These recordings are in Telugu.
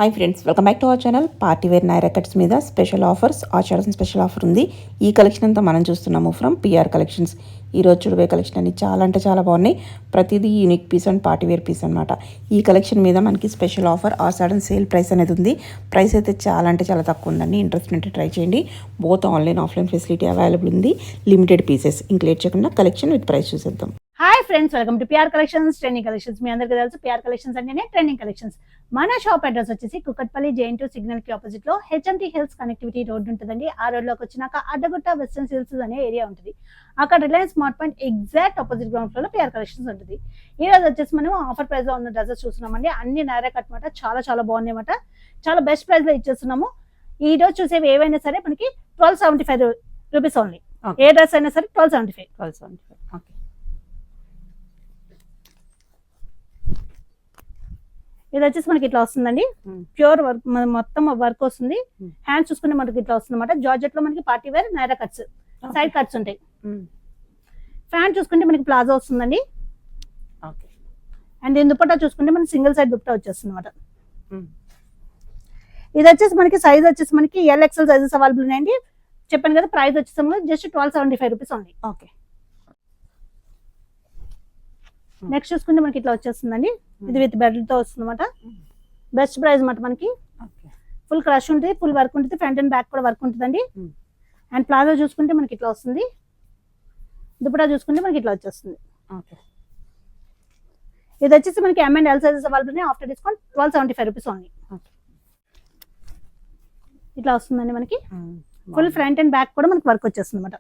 Hi friends, welcome back to our channel. Party wear Naira cuts మీద special offers, Ashadam special offer ఉంది. ఈ కలెక్షన్ అంతా మనం చూస్తున్నాము ఫ్రమ్ పిఆర్ కలెక్షన్స్. ఈరోజు చూడబోయే కలెక్షన్ అన్ని చాలా అంటే చాలా బాగున్నాయి. ప్రతిదీ unique piece and party wear piece అనమాట. ఈ కలెక్షన్ మీద మనకి special offer Ashadam sale price అనేది ఉంది. ప్రైస్ అయితే చాలా అంటే చాలా తక్కువ ఉందండి. ఇంట్రెస్ట్ ఉంటే ట్రై చేయండి. Both online offline facility available ఉంది. Limited pieces. ఇంక్లేట్ చేయకుండా కలెక్షన్ విత్ ప్రైస్ చూసేద్దాం. Hi friends, welcome to PR collections trending collections. మీ అందరికీ తెలుసు పిఆర్ కలెక్షన్స్ అంటేనే ట్రెండింగ్ కలెక్షన్స్. మన షాప్ అడ్రస్ వచ్చేసి కుకట్పల్లి JN2 సిగ్నల్ కి ఆపోజిట్ లో HMT హిల్స్ కనెక్టివిటీ రోడ్ ఉంటుందండి. ఆ రోడ్ లోకి వచ్చినాక అడ్డగుట్ట వెస్టర్న్ హిల్స్ అనే ఏరియా ఉంటుంది. అక్కడ Reliance smart point exact opposite ground floor లో పిఆర్ కలెక్షన్స్ ఉంటుంది. ఈ రోజు వచ్చేసి మనం ఆఫర్ ప్రైస్ లో ఉన్న డ్రెస్సెస్ చూస్తున్నామండి. అన్ని నైరా కట్ మాట చాలా చాలా బాగున్నాయి అన్నమాట. చాలా బెస్ట్ ప్రైస్ లో ఇచ్చేస్తున్నాము. ఈ రోజు చూసేవి ఏవైనా సరే మనకి 1275 రూపీస్ ఓన్లీ. ఏ డ్రెస్ అయినా సరే 1275. ఓకే, ఇది వచ్చేసి మనకి ఇట్లా వస్తుందండి. ప్యూర్ వర్క్, మొత్తం వర్క్ వస్తుంది. హ్యాండ్స్ చూసుకుంటే మనకి ఇట్లా వస్తుంది అనమాట. జార్జెట్ లో మనకి party wear Naira cuts, side cuts ఉంటాయి. ఫ్యాంట్ చూసుకుంటే మనకి ప్లాజో వస్తుందండి. అండ్ దీని దుపట్టా చూసుకుంటే మనకి సింగిల్ సైడ్ దుపట్టా వచ్చేస్తుంది అనమాట. ఇది వచ్చేసి మనకి సైజ్ వచ్చేసి మనకి LXL సైజెస్ అవైలబుల్ ఉన్నాయండి. చెప్పాను కదా, ప్రైస్ వచ్చేసి just 1275 rupees only. Okay. Next చూసుకుంటే మనకి ఇట్లా వచ్చేస్తుందండి. ఇది విత్ బెల్ట్ తో వస్తుంది అనమాట. బెస్ట్ ప్రైస్ అనమాట. మనకి ఫుల్ క్రష్ ఉంటుంది, ఫుల్ వర్క్ ఉంటుంది, ఫ్రంట్ అండ్ బ్యాక్ కూడా వర్క్ ఉంటుందండి. అండ్ ప్లాజో చూసుకుంటే మనకి ఇట్లా వస్తుంది. దుపట్టా చూసుకుంటే మనకి ఇట్లా వచ్చేస్తుంది. ఇది వచ్చేసి మనకి M&L సైజెస్ అవైలబుల్ ఉన్నాయి. After discount 1275 rupees only. ఇట్లా వస్తుందండి మనకి. ఫుల్ ఫ్రంట్ అండ్ బ్యాక్ కూడా మనకి వర్క్ వచ్చేస్తుంది అనమాట.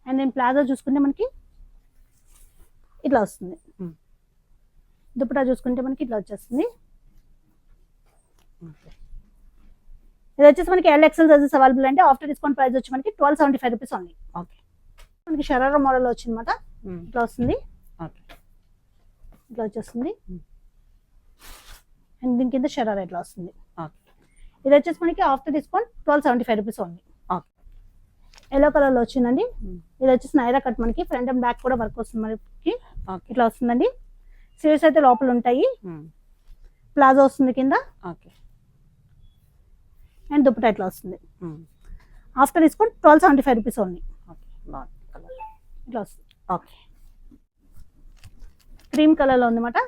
అండ్ నేను ప్లాజో చూసుకుంటే మనకి ఇట్లా వస్తుంది. దుపట్టా చూసుకుంటే మనకి ఇట్లా వచ్చేస్తుంది. ఇది వచ్చేసి మనకి LXL సైజెస్ అవైలబుల్ అంటే ఆఫ్టర్ డిస్కౌంట్ ప్రైస్ వచ్చి మనకి 1275 రూపీస్ ఓన్లీ. ఓకే. మనకి షరారా మోడల్ వచ్చింది అనమాట. ఇట్లా వస్తుంది. ఇట్లా వచ్చేస్తుంది. అండ్ దీని కింద షరారా ఇట్లా వస్తుంది. ఇది వచ్చేసి మనకి after discount 1275 rupees only. Yellow colour లో వచ్చిందండి. ఇది వచ్చేసి నైరా కట్. మనకి ఫ్రంట్ అండ్ బ్యాక్ కూడా వర్క్ వస్తుంది మనకి. ఇట్లా వస్తుందండి. స్లీవ్స్ అయితే లోపల ఉంటాయి. ప్లాజో వస్తుంది కింద. అండ్ దుపట్టా ఇట్లా వస్తుంది. After discount 1275 rupees only. ఇట్లా వస్తుంది. క్రీమ్ కలర్ లో ఉందన్నమాట.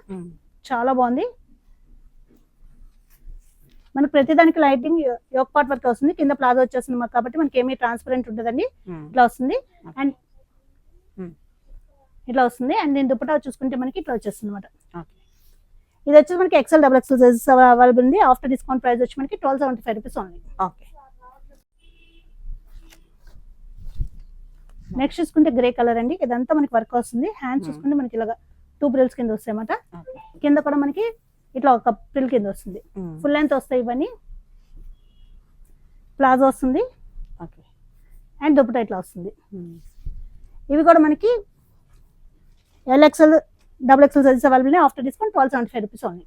చాలా బాగుంది. మనకి ప్రతిదానికి లైటింగ్ యోక్ పార్ట్ వర్క్ వస్తుంది. కింద ప్లాజో వచ్చేస్తుంది కాబట్టి మనకి ఏమీ ట్రాన్స్పరెంట్ ఉంటుందండి. ఇట్లా వస్తుంది. అండ్ ఇట్లా వస్తుంది. అండ్ దీని దుపట్టా చూసుకుంటే మనకి ఇట్లా వచ్చేస్తుంది అనమాట. ఇది వచ్చేసి మనకి XL XXL సైజెస్ అవైలబుల్ ఉంది. ఆఫ్టర్ డిస్కౌంట్ ప్రైస్ వచ్చి మనకి 1275 రూపీస్ ఓన్లీ. నెక్స్ట్ చూసుకుంటే గ్రే కలర్ అండి. ఇదంతా మనకి వర్క్ వస్తుంది. హ్యాండ్స్ చూసుకుంటే మనకి ఇలాగా 2 బ్రిల్స్ కింద వస్తాయి అన్నమాట. కింద కూడా మనకి ఇట్లా ఒక ప్రిల్ కింద వస్తుంది. ఫుల్ లెంత్ వస్తాయి ఇవన్నీ. ప్లాజో వస్తుంది. అండ్ దుపట్టా ఇట్లా వస్తుంది. ఇవి కూడా మనకి LXL XXL sizes available after discount 1275 rupees only.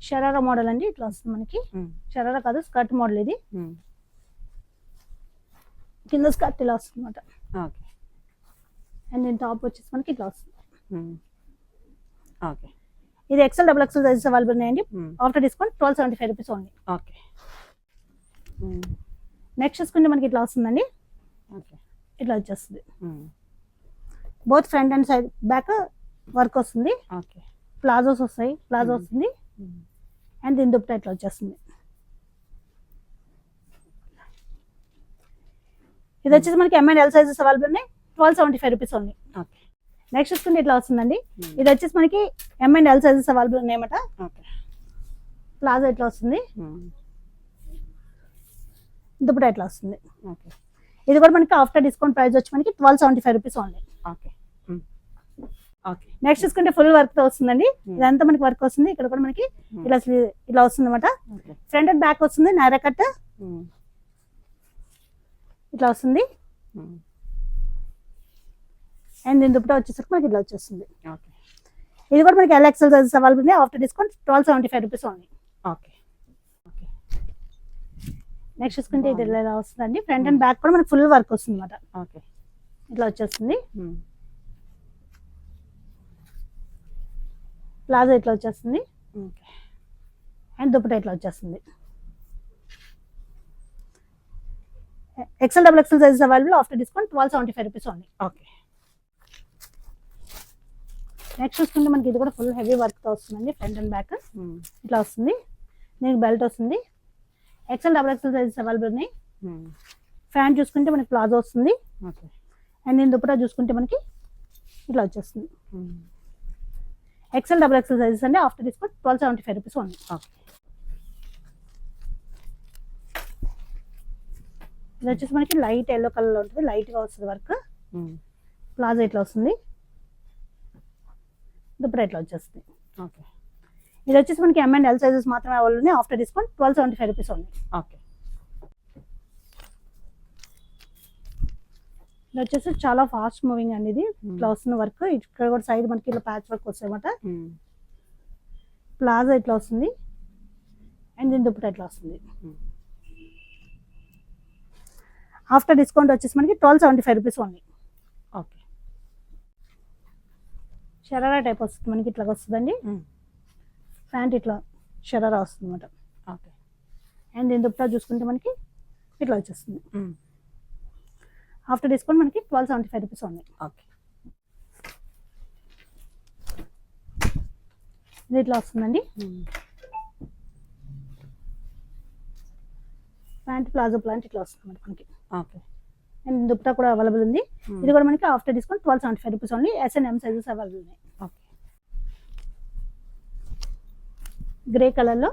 Sharara model అండి. ఇట్లా వస్తుంది మనకి. షరారా కాదు, స్కర్ట్ మోడల్ ఇది. కింద స్కర్ట్ ఇలా వస్తుంది అనమాట. అండ్ దీని టాప్ వచ్చేసి మనకి ఇట్లా వస్తుంది. ఇది XL XXL సైజెస్ అవైలబుల్ ఉన్నాయండి. After discount 1275 rupees only. Next చూసుకుంటే మనకి ఇట్లా వస్తుందండి. ఇట్లా వచ్చేస్తుంది. Both front and side back work వస్తుంది. ప్లాజోస్ వస్తాయి. ప్లాజో వస్తుంది. అండ్ దీని దుపట్టా ఇట్లా వచ్చేస్తుంది. ఇది వచ్చేసి మనకి M&L సైజెస్ అవైలబుల్ ఉన్నాయి. 1275 రూపీస్ ఓన్లీ. నెక్స్ట్ చూసుకుంటే ఇట్లా వస్తుందండి. ఇది వచ్చేసి మనకి M&L సైజెస్ అవైలబుల్ ఉన్నాయన్నమాట. ప్లాజో ఇట్లా వస్తుంది. దుపట్టా ఇట్లా వస్తుంది. ఇది కూడా మనకి ఆఫ్టర్ డిస్కౌంట్ ప్రైస్ వచ్చి మనకి 1275 రూపీస్ ఓన్లీ. నెక్స్ట్ చూసుకుంటే ఫుల్ వర్క్ తో వస్తుందండి. ఇదంతా మనకి వర్క్ వస్తుంది. ఇక్కడ కూడా మనకి ఇలా వస్తుంది అనమాట. ఫ్రంట్ అండ్ బ్యాక్ వస్తుంది. నైరా కట్ ఇట్లా వస్తుంది. అండ్ దీని దుపట్టా వచ్చేసరికి మనకి ఇట్లా వచ్చేస్తుంది. ఇది కూడా మనకి LXL సైజెస్ అవైలబుల్ ఉంది. After discount 1275 rupees only. Next చూసుకుంటే ఇది ఇలా వస్తుందండి. ఫ్రంట్ అండ్ బ్యాక్ కూడా మనకి ఫుల్ వర్క్ వస్తుంది అనమాట. ఇట్లా వచ్చేస్తుంది. ప్లాజో ఇట్లా వచ్చేస్తుంది ఓకే. అండ్ దుపట్టా ఇట్లా వచ్చేస్తుంది. XL double XL sizes available after discount 1275 rupees only. Okay. Next చూసుకుంటే మనకి ఇది కూడా ఫుల్ హెవీ వర్క్తో వస్తుందండి. ఫ్రంట్ అండ్ బ్యాక్ ఇట్లా వస్తుంది. దీనికి బెల్ట్ వస్తుంది. XL double XL sizes available ఉన్నాయి. ఫ్యాంట్ చూసుకుంటే మనకి ప్లాజో వస్తుంది. ఓకే. అండ్ నేను దుపట్టా చూసుకుంటే మనకి ఇట్లా వచ్చేస్తుంది. ఎక్సెల్ డబుల్ ఎక్సెల్ సైజెస్ అండి after discount 1275 rupees only. Okay. ఇది వచ్చేసి మనకి లైట్ ఎల్లో కలర్లో ఉంటుంది. లైట్గా వస్తుంది వర్క్. ప్లాజో ఇట్లా వస్తుంది. దుపట్టా ఇట్లా వచ్చేస్తుంది. ఓకే. ఇది వచ్చేసి మనకి M and L సైజెస్ మాత్రమే అవైలబుల్ ఉన్నాయి. After discount 1275 rupees only. Okay. ఇది వచ్చేసి చాలా ఫాస్ట్ మూవింగ్ అండి. ఇది ఇట్లా వస్తుంది వర్క్. ఇక్కడ కూడా సైడ్ మనకి ఇట్లా ప్యాచ్ వర్క్ వస్తాయి అన్నమాట. ప్లాజో ఇట్లా వస్తుంది. అండ్ దీని దుపట్టా ఇట్లా వస్తుంది. ఆఫ్టర్ డిస్కౌంట్ వచ్చేసి మనకి 1275 rupees only. Okay. Sharara type వస్తుంది మనకి. ఇట్లా వస్తుందండి. ప్యాంట్ ఇట్లా షరారా వస్తుంది అనమాట. ఓకే. అండ్ దీని దుపట్టా చూసుకుంటే మనకి ఇట్లా వచ్చేస్తుంది. ఆఫ్టర్ డిస్కౌంట్ మనకి 1275 రూపీస్ ఓన్లీ. ఓకే. ఇది ఇట్లా వస్తుందండి. ప్యాంట్ ప్లాజో ప్యాంట్ ఇట్లా వస్తుంది మనకి. ఓకే. అండ్ దుపట్టా కూడా అవైలబుల్ ఉంది. ఇది కూడా మనకి after discount 1275 rupees only. S and M sizes available ఉన్నాయి. ఓకే. గ్రే కలర్ లో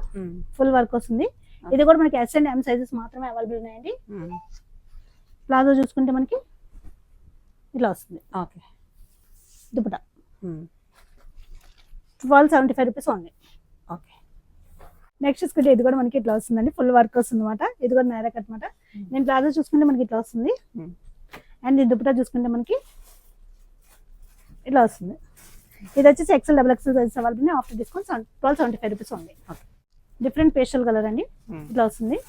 ఫుల్ వర్క్ వస్తుంది. ఇది కూడా మనకి S and M సైజెస్ మాత్రమే అవైలబుల్ ఉన్నాయండి. ప్లాజో చూసుకుంటే మనకి ఇట్లా వస్తుంది. Okay. Dupatta 1275 rupees only. Okay. Next చూసుకుంటే ఇది కూడా మనకి ఇట్లా వస్తుందండి. ఫుల్ వర్క్ వస్తుంది అనమాట. ఇది కూడా నేరా కట్ అనమాట. నేను ప్లాజో చూసుకుంటే మనకి ఇట్లా వస్తుంది. అండ్ ఈ దుపట్టా చూసుకుంటే మనకి ఇట్లా వస్తుంది. ఇది వచ్చేసి XL double XL sizes available after discount 1275 rupees only. Different pastel colour అండి. ఇట్లా వస్తుంది.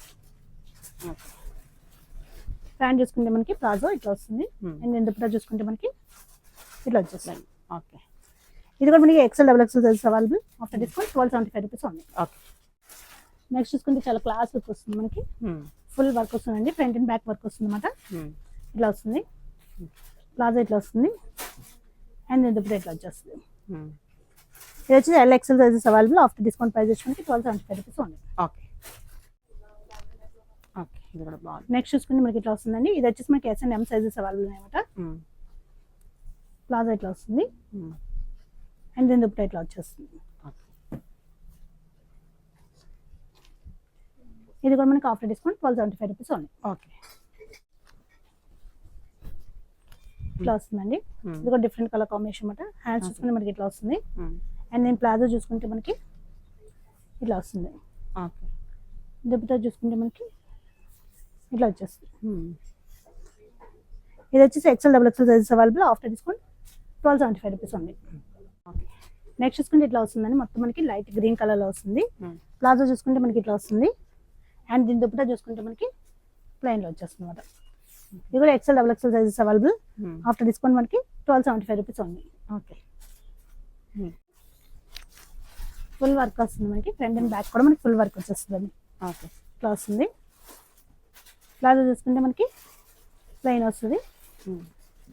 ప్యాంట్ చూసుకుంటే మనకి ప్లాజో ఇట్లా వస్తుంది. అండ్ నేను దుపట్టా చూసుకుంటే మనకి ఇట్లా వచ్చేస్తుంది. ఓకే. ఇది కూడా మనకి XL double XL sizes available after discount 1275 rupees only. Okay. Next చూసుకుంటే చాలా క్లాస్ వర్క్ వస్తుంది మనకి. ఫుల్ వర్క్ వస్తుందండి. ఫ్రంట్ అండ్ బ్యాక్ వర్క్ వస్తుంది అనమాట. ఇట్లా వస్తుంది. ప్లాజో ఇట్లా వస్తుంది. అండ్ నేను దుపట్టా ఇట్లా వచ్చేస్తుంది. ఇది వచ్చి L XL sizes available after discount price వచ్చి 1275 రూపీస్ ఓన్లీ. ఓకే. ఓకే. ఇది కూడా బాగుంది. నెక్స్ట్ చూసుకుంటే మనకి ఇట్లా వస్తుందండి. ఇది వచ్చేసి మనకి S and M sizes available అనమాట. ప్లాజో ఇట్లా వస్తుంది. అండ్ దీని దుపట్టా ఇట్లా వచ్చేస్తుంది. ఇది కూడా మనకి after discount 1275 rupees only. Okay. ఇట్లా వస్తుందండి. ఇది కూడా డిఫరెంట్ కలర్ కాంబినేషన్ అనమాట. హ్యాండ్స్ చూసుకుంటే మనకి ఇట్లా వస్తుంది. అండ్ నేను ప్లాజో చూసుకుంటే మనకి ఇట్లా వస్తుంది. ఓకే. దుపట్టా చూసుకుంటే మనకి ఇట్లా వచ్చేస్తుంది. ఇది వచ్చేసి XL double XL sizes available after discount 1275 rupees only. Next చూసుకుంటే ఇట్లా వస్తుందండి. మొత్తం మనకి లైట్ గ్రీన్ కలర్ లో వస్తుంది. ప్లాజో చూసుకుంటే మనకి ఇట్లా వస్తుంది. అండ్ దీని దుపట్టా చూసుకుంటే మనకి ప్లెయిన్ లో వచ్చేస్తుంది అనమాట. ఇది కూడా XL double XL sizes available after discount మనకి 1275 rupees only. Okay. Full work వస్తుంది మనకి. ఫ్రంట్ అండ్ బ్యాక్ కూడా మనకి ఫుల్ వర్క్ వచ్చేస్తుంది. ఓకే. ఇట్లా వస్తుంది. ప్లాజో చూసుకుంటే మనకి ప్లెయిన్ వస్తుంది.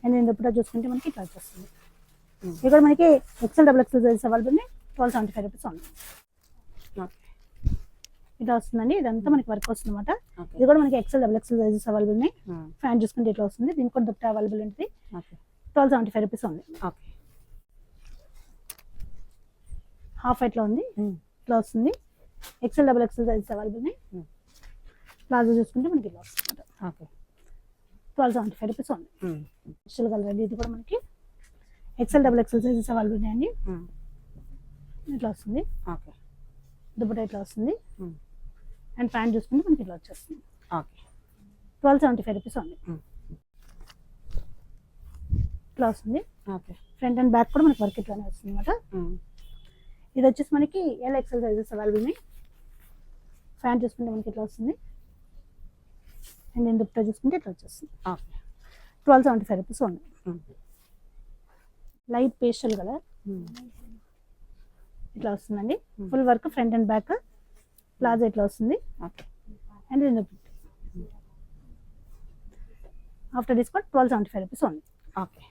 అండ్ దీని దుపట్టా చూసుకుంటే మనకి ఇట్లా వచ్చేస్తుంది. ఇది కూడా మనకి XL double XL sizes available 1275 rupees only. ఇట్లా వస్తుందండి. ఇదంతా మనకి వర్క్ వస్తుంది అనమాట. ఇది కూడా మనకి XL double XL sizes available ఉన్నాయి. ఫ్యాంట్ చూసుకుంటే ఇట్లా వస్తుంది. దీనికి కూడా దుపట్టా అవైలబుల్ ఉంటుంది. 1275 రూపీస్ ఓన్లీ. ఓకే. హాఫ్ ఇట్లా ఉంది. ఇట్లా వస్తుంది. XL double XL sizes available ఉన్నాయి. ప్లాజో చూసుకుంటే మనకి ఇట్లా వస్తుంది. Okay. 1275 rupees only. Special colour అండి. ఇది కూడా మనకి XL double XL sizes available ఉన్నాయండి. ఇట్లా వస్తుంది. ఓకే. దుపట్టా ఇట్లా వస్తుంది. అండ్ ప్యాంట్ చూసుకుంటే మనకి ఇట్లా వచ్చేస్తుంది. ఓకే. 1275 rupees only. ఇట్లా వస్తుంది. ఓకే. ఫ్రంట్ అండ్ బ్యాక్ కూడా మనకి వర్క్ ఇట్లానే వస్తుంది అనమాట. ఇది వచ్చేసి మనకి L XL సైజెస్ అవైలబుల్ ఉన్నాయి. ఫ్యాంట్ చూసుకుంటే మనకి ఇట్లా వస్తుంది. అండ్ నేను దుపట్టా చూసుకుంటే ఇట్లా వచ్చేస్తుంది. 1275 rupees only. Light pastel colour. ఇట్లా వస్తుందండి. Full work front and back, palazzo ఇట్లా వస్తుంది. ఓకే. అండ్ ఇది ఆఫ్టర్ డిస్కౌంట్ 1275 రూపీస్ ఉంది. ఓకే.